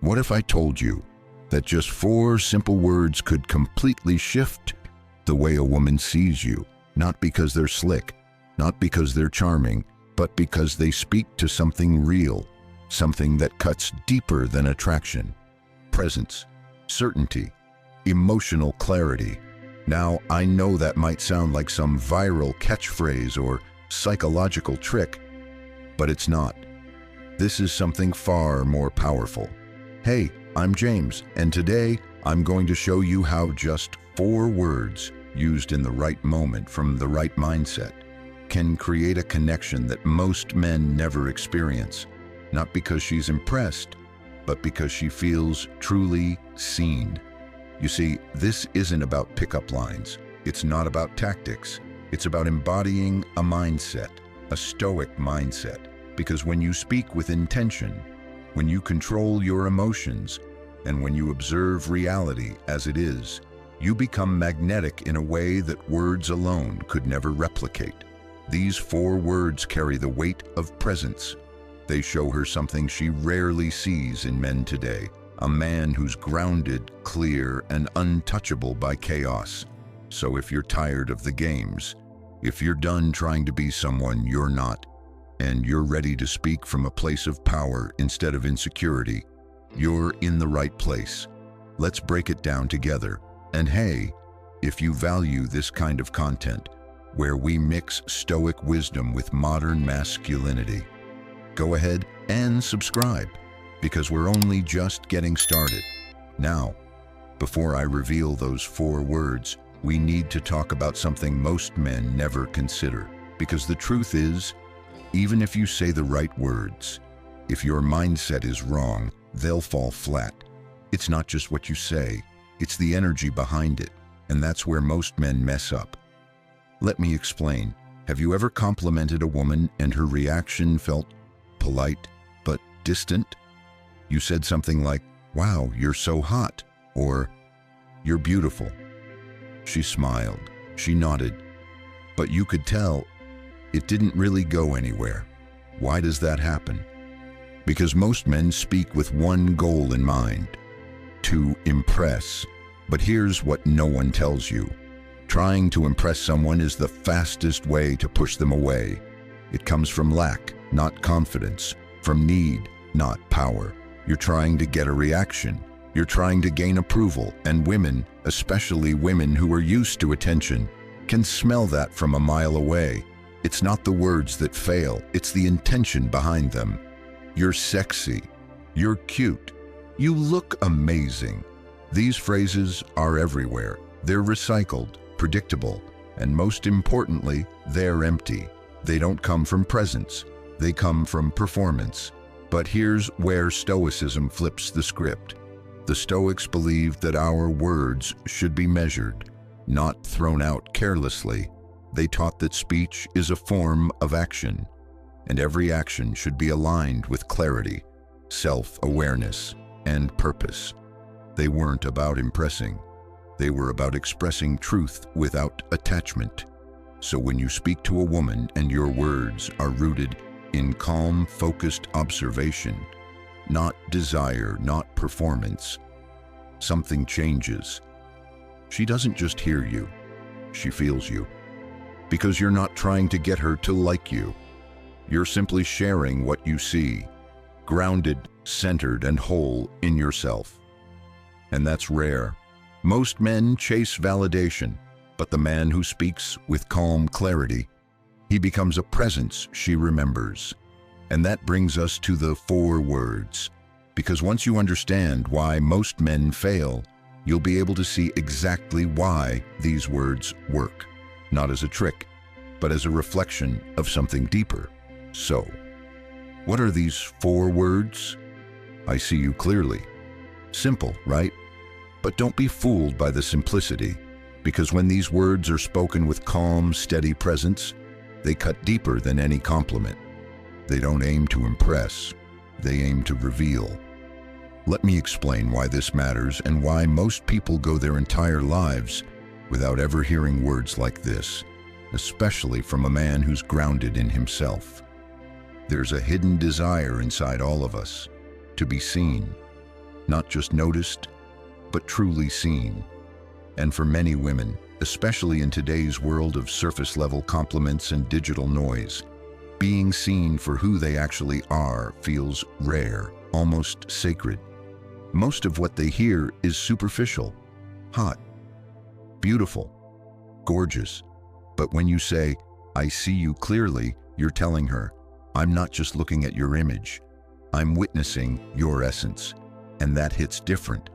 What if I told you that just 4 simple words could completely shift the way a woman sees you? Not because they're slick, not because they're charming, but because they speak to something real, something that cuts deeper than attraction. Presence, certainty, emotional clarity. Now, I know that might sound like some viral catchphrase or psychological trick, but it's not. This is something far more powerful. Hey, I'm James, and today I'm going to show you how just 4 words used in the right moment from the right mindset can create a connection that most men never experience, not because she's impressed, but because she feels truly seen. You see, this isn't about pickup lines. It's not about tactics. It's about embodying a mindset, a Stoic mindset, because when you speak with intention, when you control your emotions, and when you observe reality as it is, you become magnetic in a way that words alone could never replicate. These 4 words carry the weight of presence. They show her something she rarely sees in men today, a man who's grounded, clear, and untouchable by chaos. So if you're tired of the games, if you're done trying to be someone you're not, and you're ready to speak from a place of power instead of insecurity, you're in the right place. Let's break it down together. And hey, if you value this kind of content, where we mix Stoic wisdom with modern masculinity, go ahead and subscribe, because we're only just getting started. Now, before I reveal those 4 words, we need to talk about something most men never consider. Because the truth is, even if you say the right words, if your mindset is wrong, they'll fall flat. It's not just what you say, it's the energy behind it, and that's where most men mess up. Let me explain. Have you ever complimented a woman and her reaction felt polite but distant? You said something like, "Wow, you're so hot," or "You're beautiful." She smiled, she nodded, but you could tell it didn't really go anywhere. Why does that happen? Because most men speak with one goal in mind: to impress. But here's what no one tells you. Trying to impress someone is the fastest way to push them away. It comes from lack, not confidence, from need, not power. You're trying to get a reaction. You're trying to gain approval, and women, especially women who are used to attention, can smell that from a mile away. It's not the words that fail, it's the intention behind them. You're sexy. You're cute. You look amazing. These phrases are everywhere. They're recycled, predictable, and most importantly, they're empty. They don't come from presence. They come from performance. But here's where Stoicism flips the script. The Stoics believed that our words should be measured, not thrown out carelessly. They taught that speech is a form of action, and every action should be aligned with clarity, self-awareness, and purpose. They weren't about impressing. They were about expressing truth without attachment. So when you speak to a woman and your words are rooted in calm, focused observation, not desire, not performance, something changes. She doesn't just hear you, she feels you. Because you're not trying to get her to like you. You're simply sharing what you see, grounded, centered, and whole in yourself. And that's rare. Most men chase validation, but the man who speaks with calm clarity, he becomes a presence she remembers. And that brings us to the 4 words. Because once you understand why most men fail, you'll be able to see exactly why these words work. Not as a trick, but as a reflection of something deeper. So, what are these 4 words? I see you clearly. Simple, right? But don't be fooled by the simplicity, because when these words are spoken with calm, steady presence, they cut deeper than any compliment. They don't aim to impress, they aim to reveal. Let me explain why this matters and why most people go their entire lives without ever hearing words like this, especially from a man who's grounded in himself. There's a hidden desire inside all of us to be seen, not just noticed, but truly seen. And for many women, especially in today's world of surface-level compliments and digital noise, being seen for who they actually are feels rare, almost sacred. Most of what they hear is superficial, hot, beautiful, gorgeous. But when you say, "I see you clearly," you're telling her, "I'm not just looking at your image, I'm witnessing your essence." And that hits different,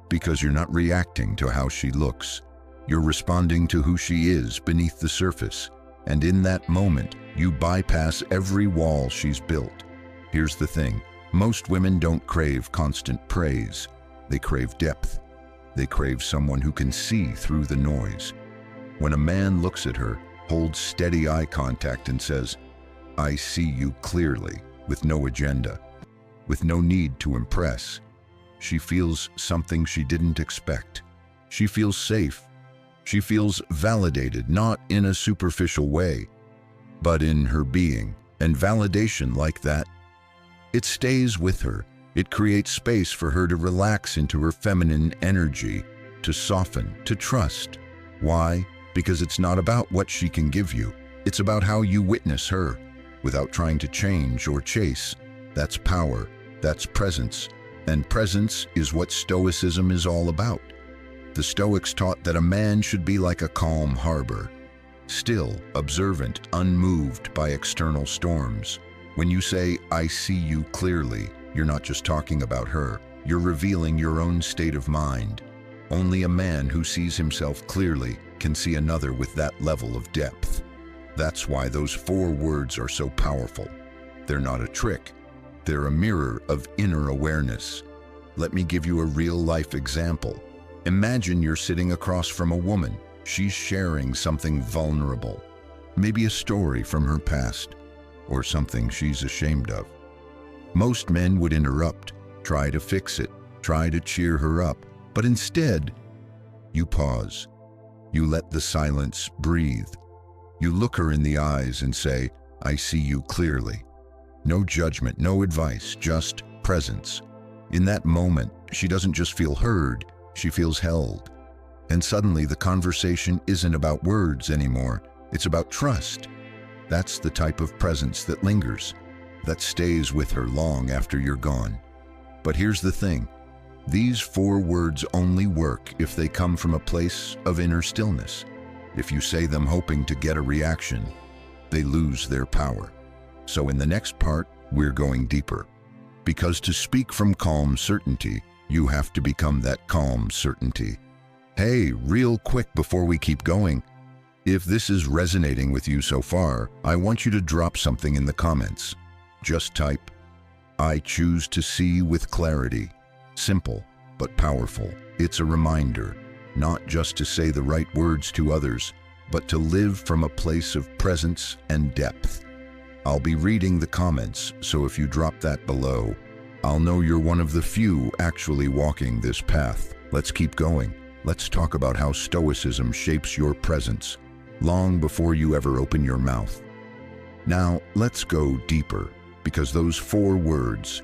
because you're not reacting to how she looks. You're responding to who she is beneath the surface. And in that moment, you bypass every wall she's built. Here's the thing. Most women don't crave constant praise. They crave depth. They crave someone who can see through the noise. When a man looks at her, holds steady eye contact and says, "I see you clearly," with no agenda, with no need to impress, she feels something she didn't expect. She feels safe. She feels validated, not in a superficial way, but in her being. And validation like that, it stays with her. It creates space for her to relax into her feminine energy, to soften, to trust. Why? Because it's not about what she can give you. It's about how you witness her, without trying to change or chase. That's power. That's presence. And presence is what Stoicism is all about. The Stoics taught that a man should be like a calm harbor, still, observant, unmoved by external storms. When you say, "I see you clearly," you're not just talking about her. You're revealing your own state of mind. Only a man who sees himself clearly can see another with that level of depth. That's why those 4 words are so powerful. They're not a trick. They're a mirror of inner awareness. Let me give you a real-life example. Imagine you're sitting across from a woman. She's sharing something vulnerable, maybe a story from her past, or something she's ashamed of. Most men would interrupt, try to fix it, try to cheer her up, but instead, you pause. You let the silence breathe. You look her in the eyes and say, "I see you clearly." No judgment, no advice, just presence. In that moment, she doesn't just feel heard, she feels held. And suddenly the conversation isn't about words anymore, it's about trust. That's the type of presence that lingers, that stays with her long after you're gone. But here's the thing. These 4 words only work if they come from a place of inner stillness. If you say them hoping to get a reaction, they lose their power. So in the next part, we're going deeper. Because to speak from calm certainty, you have to become that calm certainty. Hey, real quick before we keep going, if this is resonating with you so far, I want you to drop something in the comments. Just type, "I choose to see with clarity." Simple, but powerful. It's a reminder, not just to say the right words to others, but to live from a place of presence and depth. I'll be reading the comments, so if you drop that below, I'll know you're one of the few actually walking this path. Let's keep going. Let's talk about how Stoicism shapes your presence, long before you ever open your mouth. Now, let's go deeper, because those 4 words,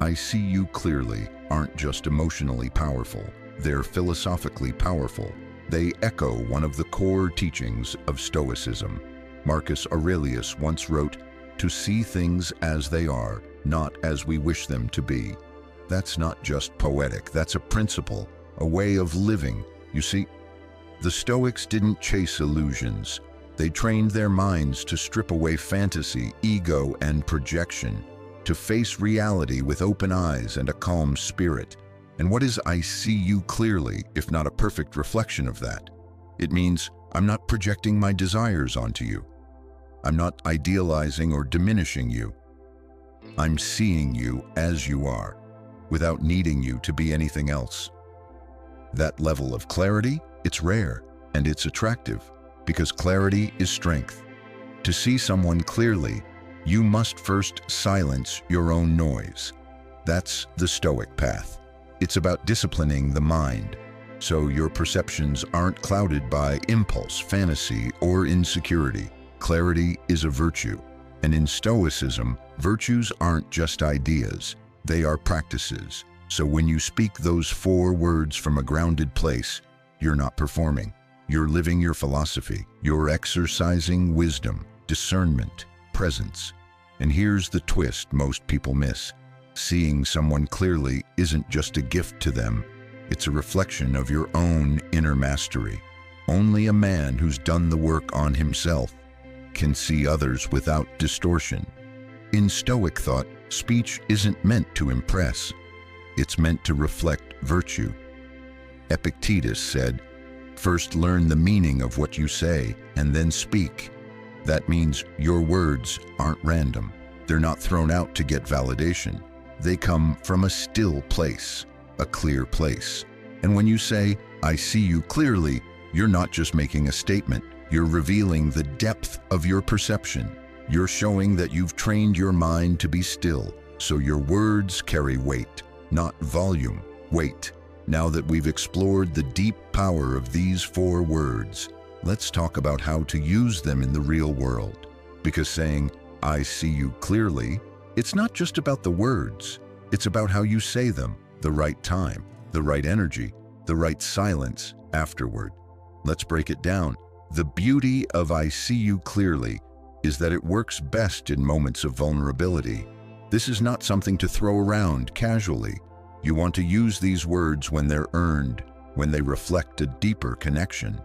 "I see you clearly," aren't just emotionally powerful, they're philosophically powerful. They echo one of the core teachings of Stoicism. Marcus Aurelius once wrote, "To see things as they are, not as we wish them to be." That's not just poetic, that's a principle, a way of living. You see, the Stoics didn't chase illusions. They trained their minds to strip away fantasy, ego, and projection, to face reality with open eyes and a calm spirit. And what is "I see you clearly" if not a perfect reflection of that? It means I'm not projecting my desires onto you. I'm not idealizing or diminishing you. I'm seeing you as you are, without needing you to be anything else. That level of clarity, it's rare, and it's attractive, because clarity is strength. To see someone clearly, you must first silence your own noise. That's the Stoic path. It's about disciplining the mind, so your perceptions aren't clouded by impulse, fantasy, or insecurity. Clarity is a virtue, and in Stoicism, virtues aren't just ideas, they are practices. So when you speak those 4 words from a grounded place, you're not performing. You're living your philosophy. You're exercising wisdom, discernment, presence. And here's the twist most people miss. Seeing someone clearly isn't just a gift to them. It's a reflection of your own inner mastery. Only a man who's done the work on himself can see others without distortion. In Stoic thought, speech isn't meant to impress. It's meant to reflect virtue. Epictetus said, "First learn the meaning of what you say and then speak." That means your words aren't random. They're not thrown out to get validation. They come from a still place, a clear place. And when you say, "I see you clearly," you're not just making a statement. You're revealing the depth of your perception. You're showing that you've trained your mind to be still, so your words carry weight, not volume, weight. Now that we've explored the deep power of these 4 words, let's talk about how to use them in the real world. Because saying, "I see you clearly," it's not just about the words. It's about how you say them, the right time, the right energy, the right silence afterward. Let's break it down. The beauty of "I see you clearly" is that it works best in moments of vulnerability. This is not something to throw around casually. You want to use these words when they're earned, when they reflect a deeper connection.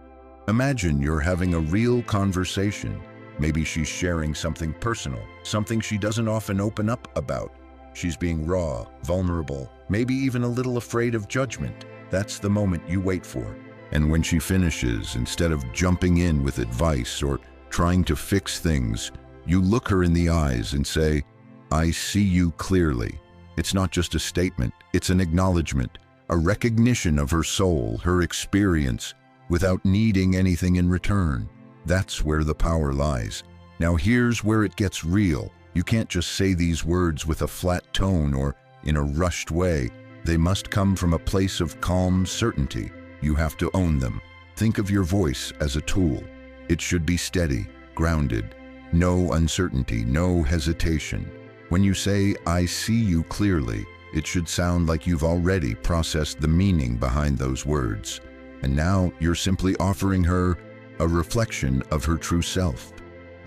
Imagine you're having a real conversation. Maybe she's sharing something personal, something she doesn't often open up about. She's being raw, vulnerable, maybe even a little afraid of judgment. That's the moment you wait for. And when she finishes, instead of jumping in with advice or trying to fix things, you look her in the eyes and say, "I see you clearly." It's not just a statement, it's an acknowledgement, a recognition of her soul, her experience, without needing anything in return. That's where the power lies. Now here's where it gets real. You can't just say these words with a flat tone or in a rushed way. They must come from a place of calm certainty. You have to own them. Think of your voice as a tool. It should be steady, grounded, no uncertainty, no hesitation. When you say, "I see you clearly," it should sound like you've already processed the meaning behind those words. And now you're simply offering her a reflection of her true self.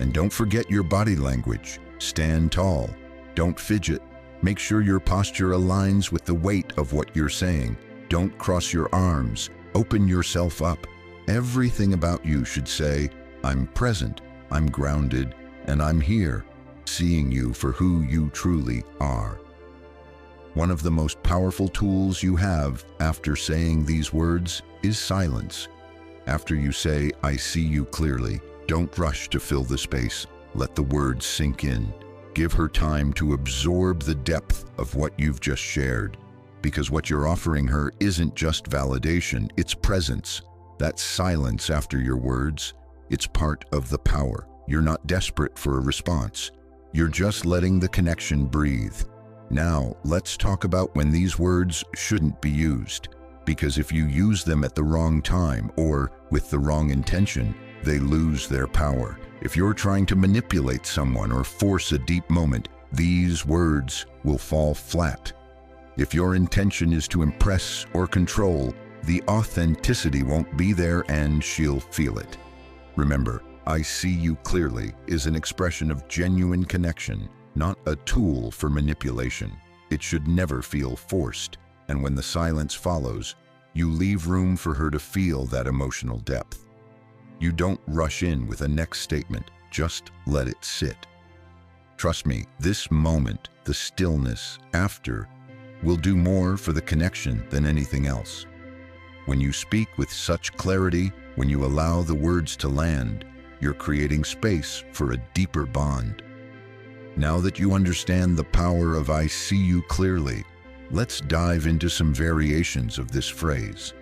And don't forget your body language. Stand tall. Don't fidget. Make sure your posture aligns with the weight of what you're saying. Don't cross your arms. Open yourself up. Everything about you should say, "I'm present, I'm grounded, and I'm here," seeing you for who you truly are. One of the most powerful tools you have after saying these words is silence. After you say, "I see you clearly," don't rush to fill the space. Let the words sink in. Give her time to absorb the depth of what you've just shared. Because what you're offering her isn't just validation, it's presence. That silence after your words, it's part of the power. You're not desperate for a response. You're just letting the connection breathe. Now, let's talk about when these words shouldn't be used. Because if you use them at the wrong time or with the wrong intention, they lose their power. If you're trying to manipulate someone or force a deep moment, these words will fall flat. If your intention is to impress or control, the authenticity won't be there and she'll feel it. Remember, "I see you clearly" is an expression of genuine connection, not a tool for manipulation. It should never feel forced, and when the silence follows, you leave room for her to feel that emotional depth. You don't rush in with a next statement, just let it sit. Trust me, this moment, the stillness after, will do more for the connection than anything else. When you speak with such clarity, when you allow the words to land, you're creating space for a deeper bond. Now that you understand the power of "I see you clearly," let's dive into some variations of this phrase.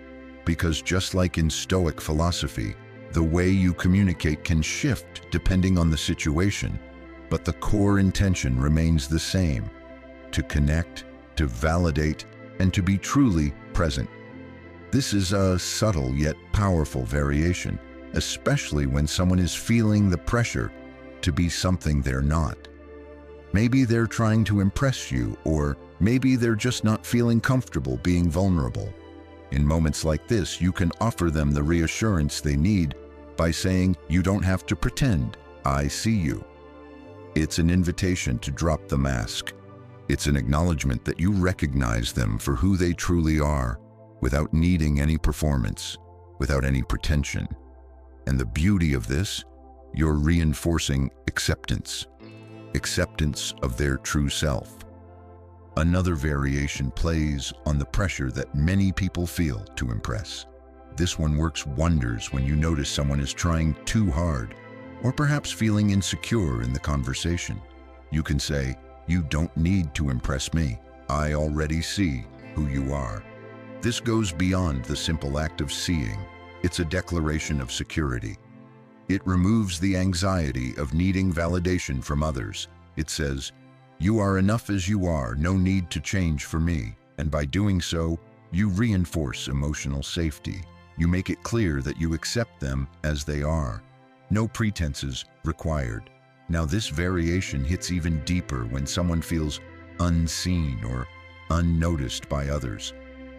Because just like in Stoic philosophy, the way you communicate can shift depending on the situation, but the core intention remains the same: to connect, to validate, and to be truly present. This is a subtle yet powerful variation, especially when someone is feeling the pressure to be something they're not. Maybe they're trying to impress you or Maybe they're just not feeling comfortable being vulnerable. In moments like this, you can offer them the reassurance they need by saying, "You don't have to pretend, I see you." It's an invitation to drop the mask. It's an acknowledgement that you recognize them for who they truly are, without needing any performance, without any pretension. And the beauty of this, you're reinforcing acceptance of their true self. Another variation plays on the pressure that many people feel to impress. This one works wonders when you notice someone is trying too hard, or perhaps feeling insecure in the conversation. You can say, "You don't need to impress me. I already see who you are." This goes beyond the simple act of seeing. It's a declaration of security. It removes the anxiety of needing validation from others. It says, "You are enough as you are, no need to change for me." And by doing so, you reinforce emotional safety. You make it clear that you accept them as they are. No pretenses required. Now, this variation hits even deeper when someone feels unseen or unnoticed by others.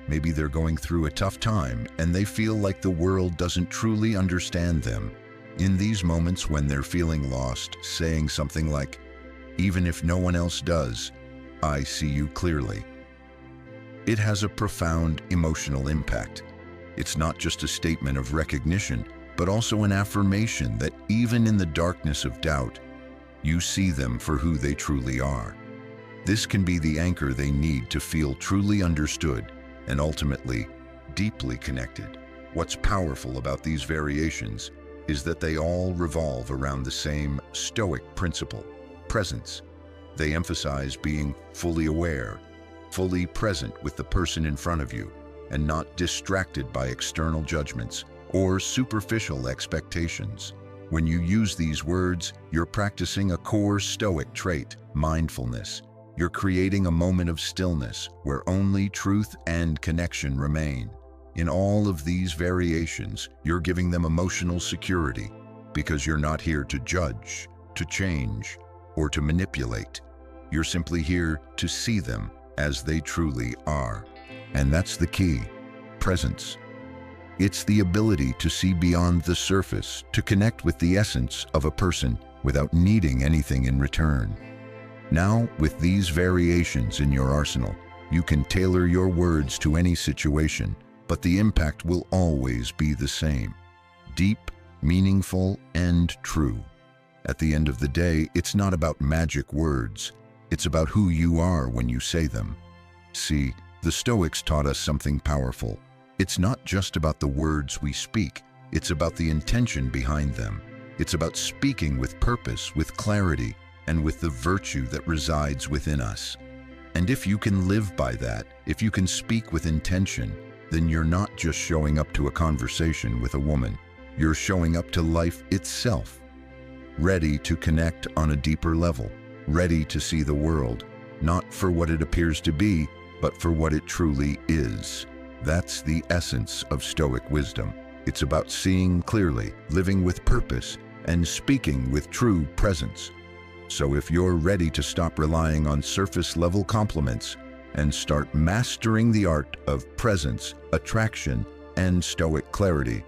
Maybe they're going through a tough time and they feel like the world doesn't truly understand them. In these moments when they're feeling lost, saying something like, "Even if no one else does, I see you clearly." It has a profound emotional impact. It's not just a statement of recognition, but also an affirmation that even in the darkness of doubt, you see them for who they truly are. This can be the anchor they need to feel truly understood and ultimately deeply connected. What's powerful about these variations is that they all revolve around the same Stoic principle: presence. They emphasize being fully aware, fully present with the person in front of you, and not distracted by external judgments or superficial expectations. When you use these words, you're practicing a core Stoic trait, mindfulness. You're creating a moment of stillness where only truth and connection remain. In all of these variations, you're giving them emotional security because you're not here to judge, to change, or to manipulate. You're simply here to see them as they truly are. And that's the key: presence. It's the ability to see beyond the surface, to connect with the essence of a person without needing anything in return. Now, with these variations in your arsenal, you can tailor your words to any situation, but the impact will always be the same: deep, meaningful, and true. At the end of the day, it's not about magic words. It's about who you are when you say them. See, the Stoics taught us something powerful. It's not just about the words we speak. It's about the intention behind them. It's about speaking with purpose, with clarity, and with the virtue that resides within us. And if you can live by that, if you can speak with intention, then you're not just showing up to a conversation with a woman. You're showing up to life itself, ready to connect on a deeper level, ready to see the world, not for what it appears to be, but for what it truly is. That's the essence of Stoic wisdom. It's about seeing clearly, living with purpose, and speaking with true presence. So if you're ready to stop relying on surface-level compliments and start mastering the art of presence, attraction, and Stoic clarity,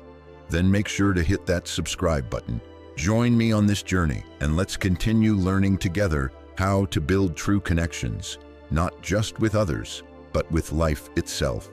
then make sure to hit that subscribe button. Join me on this journey, and let's continue learning together how to build true connections, not just with others, but with life itself.